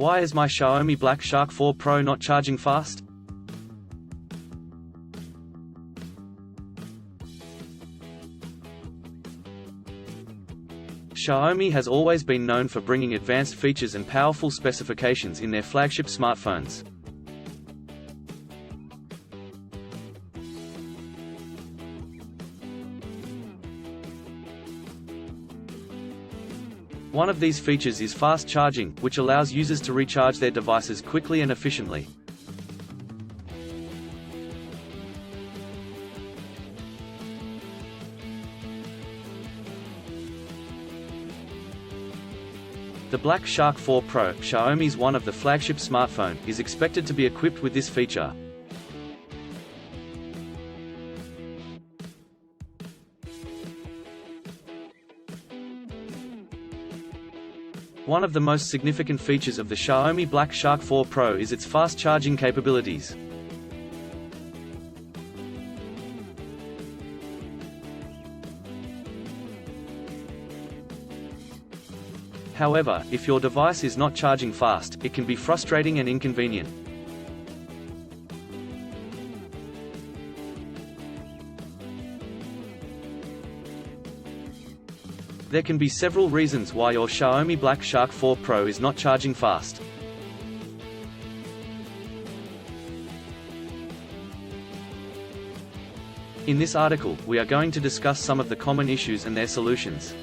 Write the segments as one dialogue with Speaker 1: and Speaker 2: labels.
Speaker 1: Why is my Xiaomi Black Shark 4 Pro not charging fast? Xiaomi has always been known for bringing advanced features and powerful specifications in their flagship smartphones. One of these features is fast charging, which allows users to recharge their devices quickly and efficiently. The Black Shark 4 Pro, Xiaomi's one of the flagship smartphone, is expected to be equipped with this feature. One of the most significant features of the Xiaomi Black Shark 4 Pro is its fast charging capabilities. However, if your device is not charging fast, it can be frustrating and inconvenient. There can be several reasons why your Xiaomi Black Shark 4 Pro is not charging fast. In this article, we are going to discuss some of the common issues and their solutions.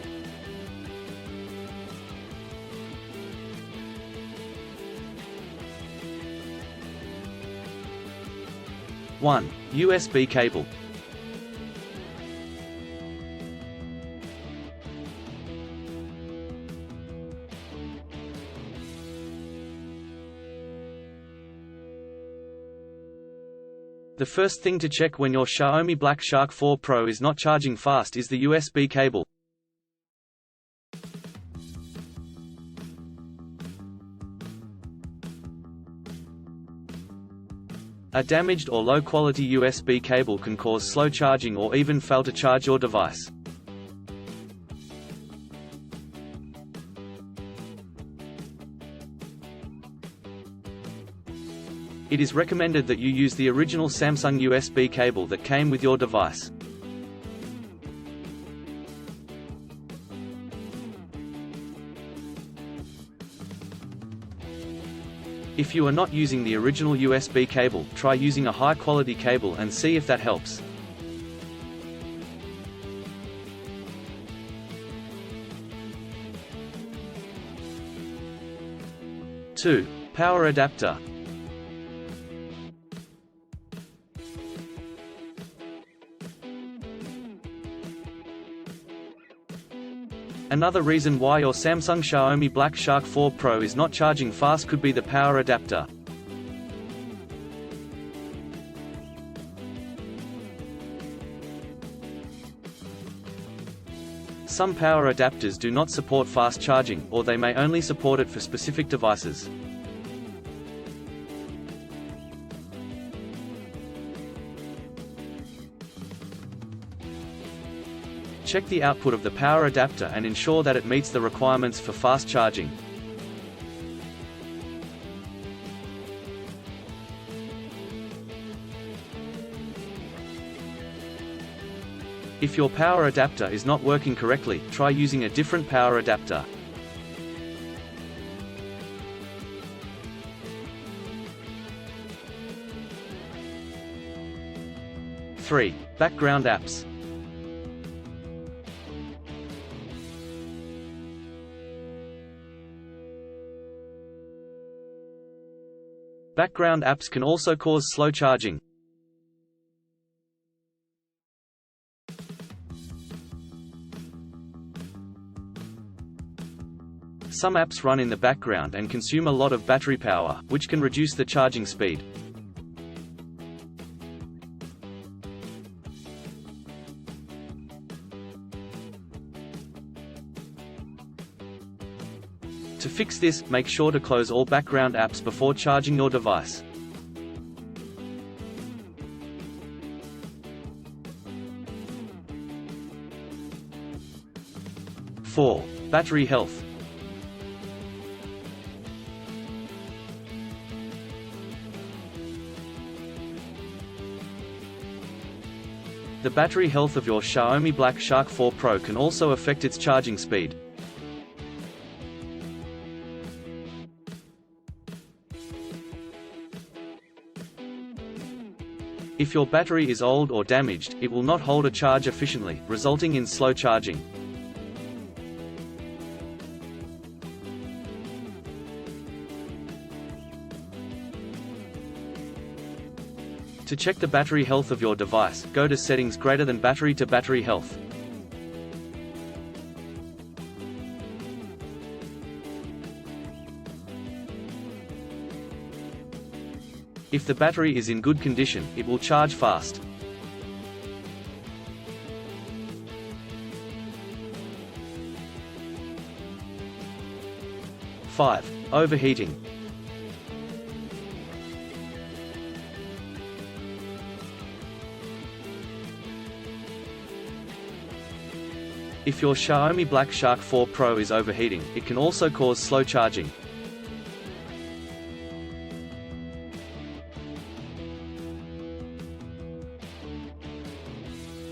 Speaker 1: One, USB cable. The first thing to check when your Xiaomi Black Shark 4 Pro is not charging fast is the USB cable. A damaged or low-quality USB cable can cause slow charging or even fail to charge your device. It is recommended that you use the original Samsung USB cable that came with your device. If you are not using the original USB cable, try using a high-quality cable and see if that helps. Two, power adapter. Another reason why your Samsung Xiaomi Black Shark 4 Pro is not charging fast could be the power adapter. Some power adapters do not support fast charging, or they may only support it for specific devices. Check the output of the power adapter and ensure that it meets the requirements for fast charging. If your power adapter is not working correctly, try using a different power adapter. Three, background apps. Background apps can also cause slow charging. Some apps run in the background and consume a lot of battery power, which can reduce the charging speed. To fix this, make sure to close all background apps before charging your device. Four, battery health. The battery health of your Xiaomi Black Shark 4 Pro can also affect its charging speed. If your battery is old or damaged, it will not hold a charge efficiently, resulting in slow charging. To check the battery health of your device, go to Settings greater than Battery to Battery Health. If the battery is in good condition, it will charge fast. Overheating. If your Xiaomi Black Shark 4 Pro is overheating, it can also cause slow charging.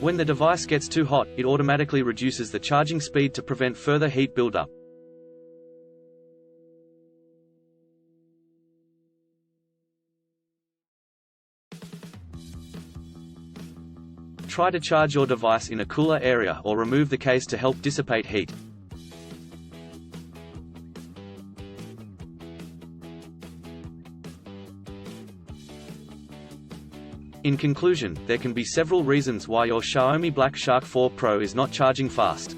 Speaker 1: When the device gets too hot, it automatically reduces the charging speed to prevent further heat buildup. Try to charge your device in a cooler area or remove the case to help dissipate heat. In conclusion, there can be several reasons why your Xiaomi Black Shark 4 Pro is not charging fast.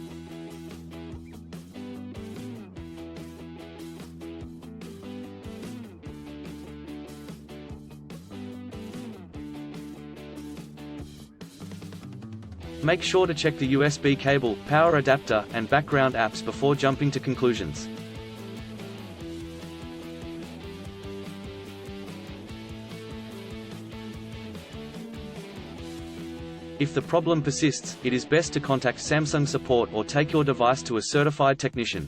Speaker 1: Make sure to check the USB cable, power adapter, and background apps before jumping to conclusions. If the problem persists, it is best to contact Samsung support or take your device to a certified technician.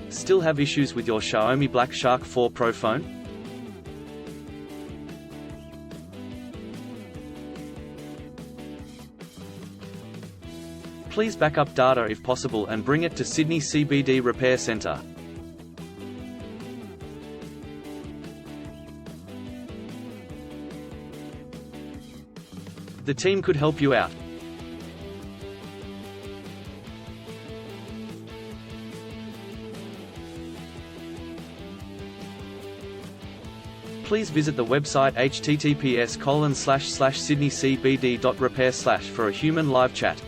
Speaker 1: Still have issues with your Xiaomi Black Shark 4 Pro phone? Please back up data if possible and bring it to Sydney CBD Repair Centre. The team could help you out. Please visit the website https://sydneycbd.repair/ for a human live chat.